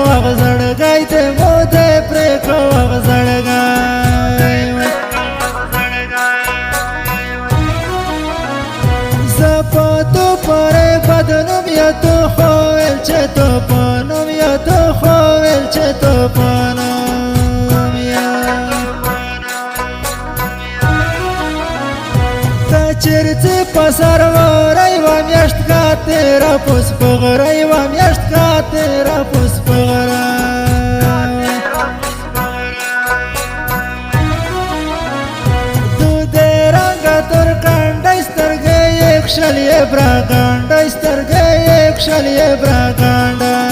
وغزړګای ته مو دې پرې کو وغزړګای زپاتو پرې بدنوم یا تو خو ول چې تو پانوم یا تو خو ول چې تو پانوم یا تا چیرته پسر وای و میاشت کا تیرا پوس پغړای و میاشت کا تیرا پوس پغړای تو دې رنگ تر کاندای سترګې یک شلې براګاندای سترګې یک شلې براګاندای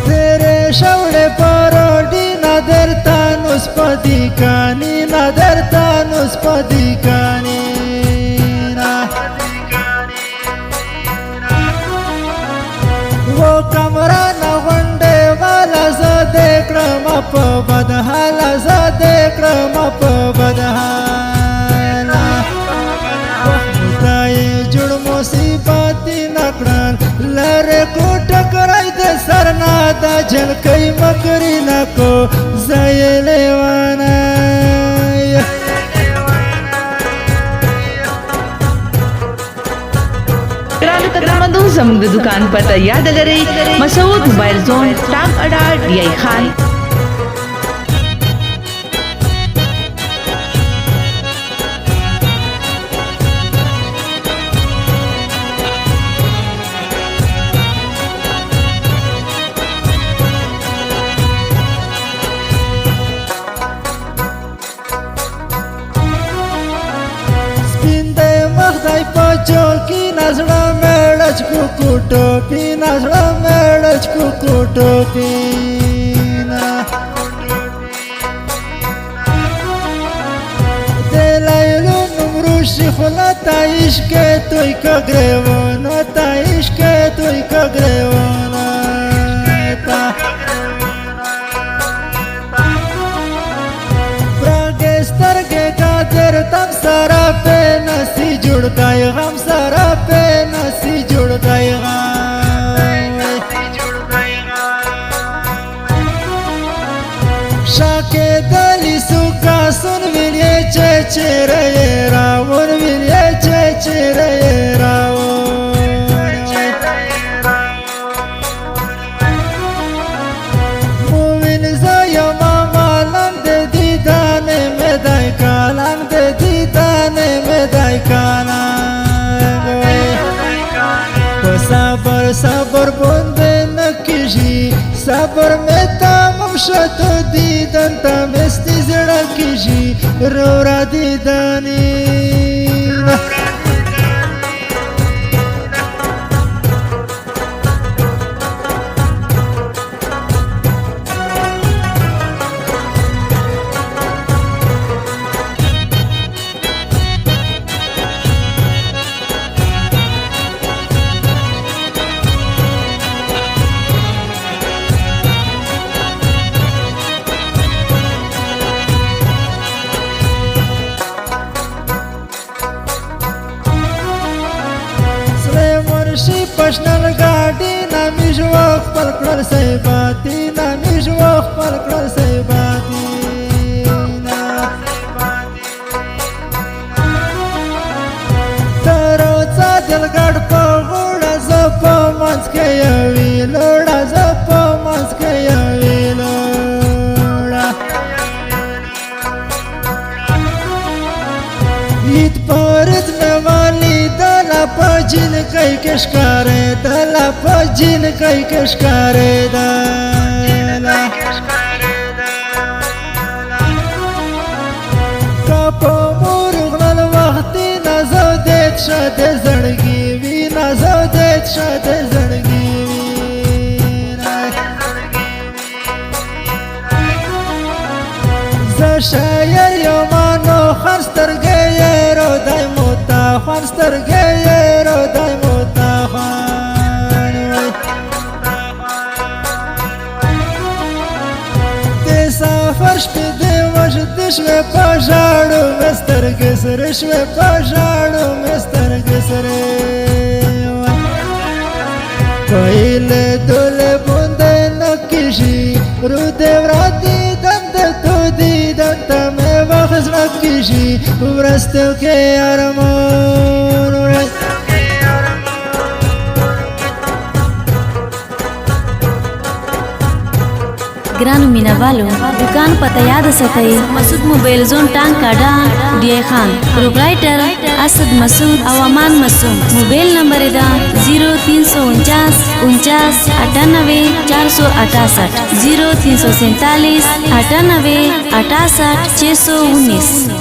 تیرې شولې پروډي نادر تانوس پدی کانی نادر تانوس پدی کانی वो कमरा न वंडे वाला सा देखड़म अप बदहाला सा देखड़म अप बदहाला ताये जुड़ मुसीबती नकड़न लरे को टकराई दे सरना दा झलकई मकरी न को जयलेवाना قدرمندو زموږ د دکان پته یاد لرئ مسعود موبایل زون ټاپ اډا ډي آی خان خدای پچول کی نظر مړچ کو کوټو پی نظر مړچ کو کوټو پی دلایلو نمرو شخلا تایش کې توي کګریونا تایش کې توي کګریونا تا پرګستر کې قادر تم سره په نسی جوړ کای غم سره په نسی جوړ کای غم شاکه دلی سوکا سن ویلې چې چیرې راون ویلې چې چیرې راون مومن زایا ماما لم دې دیدان مې دای کالم دې دیدان مې دای کانا صبر صبر بنده نکشی صبر میں تمام شد دیدن تمستی زڑا کشی رو را دیدانی پښنل گاډي نامي جو خپل کړل سیباتي نامي جو خپل کړل سیباتي تر څا دل ګډ په غوړه ز په منځ کې یوي لوړه ز په منځ کې یوي لوړه لیت پرد مې والی دلا پجین کای کشکاره دلا پجین کای کشکاره دلا کپو مورغل وختي نزو دې شته زړګي وی نزو دې شته زړګي وی ز شاعر یو مانو خسترګې رو دای موتا خسترګې رو دای موتا خان دې سفر شپې دې وجد شوه پژاړو مسترګې سره شوه پژاړو مسترګې سره पहिले तुले बुंदे नक्कीशी हृदय राती दंत तुदी दंत में वखस नक्कीशी रस्तों के अरमान ग्रान मीनावालो दुकान पता याद असतई मसूद मोबाइल जोन टांग काडा डिया खान प्रोप्राइटर असद मसूद अवामान मसूद मोबाइल नंबर एदा 0349 99 468 0347 98 68 619।